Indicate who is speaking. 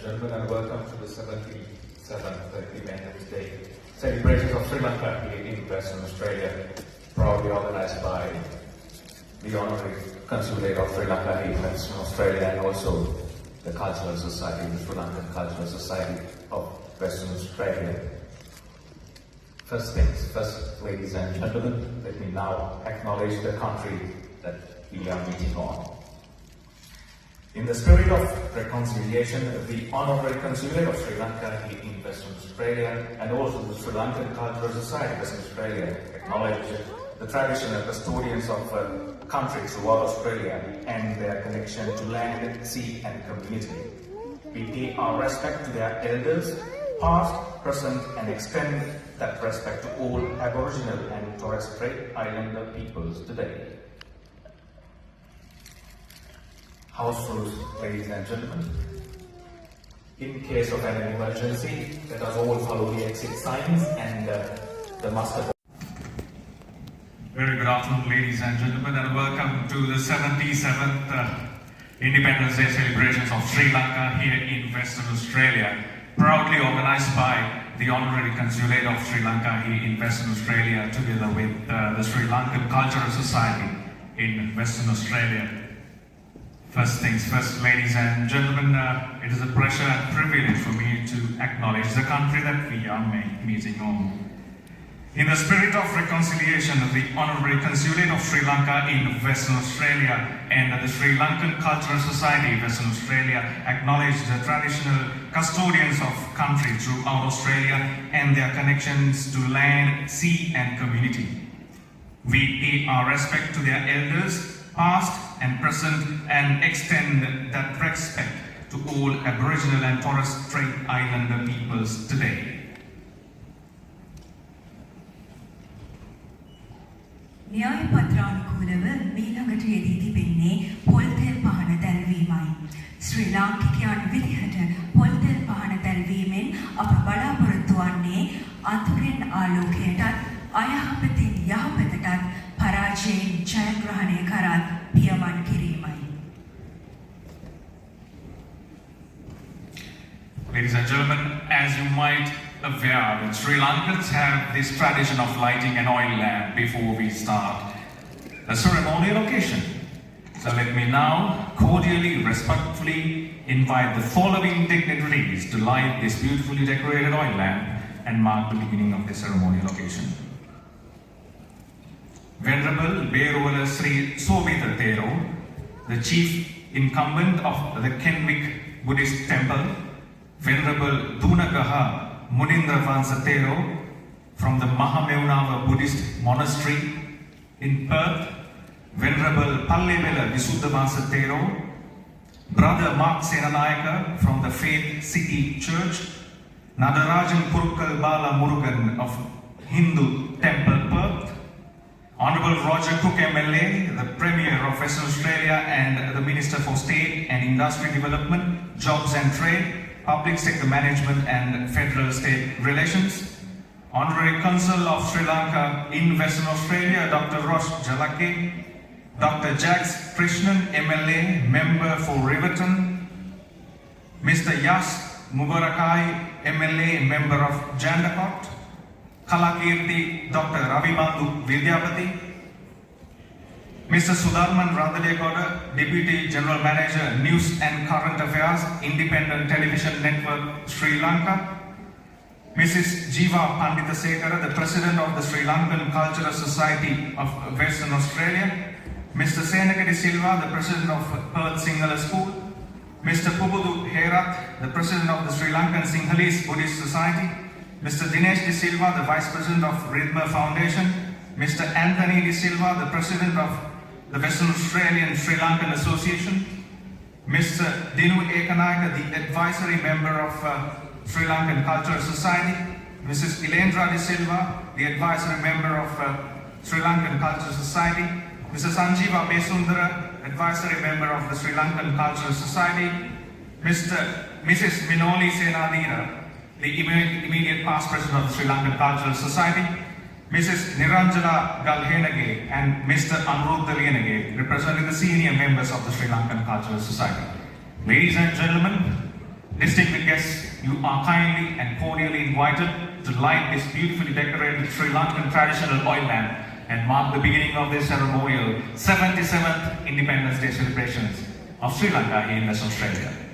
Speaker 1: gentlemen, and welcome to the 77th Independence Day celebrations of Sri Lanka here in Western Australia, proudly organised by the Honorary Consulate of Sri Lanka here in Western Australia and also the Cultural Society, the Sri Lankan Cultural Society of Western Australia. First things first, ladies and gentlemen, let me now acknowledge the country that we are meeting on. In the spirit of reconciliation, the Honorary Consulate of Sri Lanka here in Western Australia and also the Sri Lankan Cultural Society of Western Australia acknowledge the traditional custodians of country throughout Australia and their connection to land, sea and community. We pay our respect to their elders, past, present and extend that respect to all Aboriginal and Torres Strait Islander peoples today. House rules, ladies and gentlemen. In case of an emergency, let us all follow the exit signs and the muster.
Speaker 2: Very good afternoon, ladies and gentlemen, and welcome to the 77th Independence Day celebrations of Sri Lanka here in Western Australia, proudly organised by the Honorary Consulate of Sri Lanka here in Western Australia, together with the Sri Lankan Cultural Society in Western Australia. First things first, ladies and gentlemen, it is a pleasure and privilege for me to acknowledge the country that we are meeting on. In the spirit of reconciliation, the Honorary Consulate of Sri Lanka in Western Australia and the Sri Lankan Cultural Society of Western Australia acknowledge the traditional custodians of country throughout Australia and their connections to land, sea and community. We pay our respect to their elders, past and present, and extend that respect to all Aboriginal and Torres Strait Islander peoples today.
Speaker 3: න්‍යාය පත්‍රානුකූලව මීළඟට යෙදී තිබෙන්නේ පොල්තෙල් පහන දැල්වීමයි. ශ්‍රී ලාංකිකයන් විදිහට පොල්තෙල් පහන දැල්වීමෙන් අප බලාපොරොත්තු වන්නේ අතුරෙන් ආලෝකයටත් අයහපතින් යහපතටත් පරාජයෙන් ජයග්‍රහණය කරත් පියමන් කිරීමයි.
Speaker 2: Ladies and gentlemen, as you might aware that Sri Lankans have this tradition of lighting an oil lamp before we start a ceremonial occasion. So let me now cordially, respectfully invite the following dignitaries to light this beautifully decorated oil lamp and mark the beginning of the ceremonial occasion. Venerable Beruwala Sri Sovita Thero, the chief incumbent of the Kenwick Buddhist Temple, Venerable Dunagaha Munindra Vansatero from the Mahamevnava Buddhist Monastery in Perth, Venerable Pallevela Visuddha Vansatero, Brother Mark Senanayaka from the Faith City Church, Nadarajan Purukkal Bala Murugan of Hindu Temple Perth, Honorable Roger Cook MLA, the Premier of Western Australia and the Minister for State and Industry Development, Jobs and Trade, Public Sector Management and Federal State Relations, Honorary Consul of Sri Lanka in Western Australia, Dr. Rosh Jalake, Dr. Jax Krishnan, MLA, Member for Riverton, Mr. Yas Mubarakai, MLA, Member of Jandakot, Kalakirti, Dr. Ravibandu Vidyapati, Mr. Sudharman Radalegoda, Deputy General Manager, News and Current Affairs, Independent Television Network, Sri Lanka, Mrs. Jiva Panditasekara, the President of the Sri Lankan Cultural Society of Western Australia, Mr. Senaka De Silva, the President of Perth Sinhala School, Mr. Pubudu Herath, the President of the Sri Lankan Sinhalese Buddhist Society, Mr. Dinesh De Silva, the Vice President of Ridma Foundation, Mr. Anthony De Silva, the President of the Western Australian Sri Lankan Association, Mr. Dinu Ekanayaka, the Advisory Member of Sri Lankan Cultural Society, Mrs. Ilendra De Silva, the Advisory Member of Sri Lankan Cultural Society, Mr. Sanjeeva Besundara, Advisory Member of the Sri Lankan Cultural Society, Mrs. Minoli Senadira, the immediate past President of the Sri Lankan Cultural Society, Mrs. Niranjana Galhenage and Mr. Anuruddha Lienage, representing the senior members of the Sri Lankan Cultural Society. Ladies and gentlemen, Distinguished guests, you are kindly and cordially invited to light this beautifully decorated Sri Lankan traditional oil lamp and mark the beginning of the ceremonial 77th Independence Day celebrations of Sri Lanka here in Western Australia.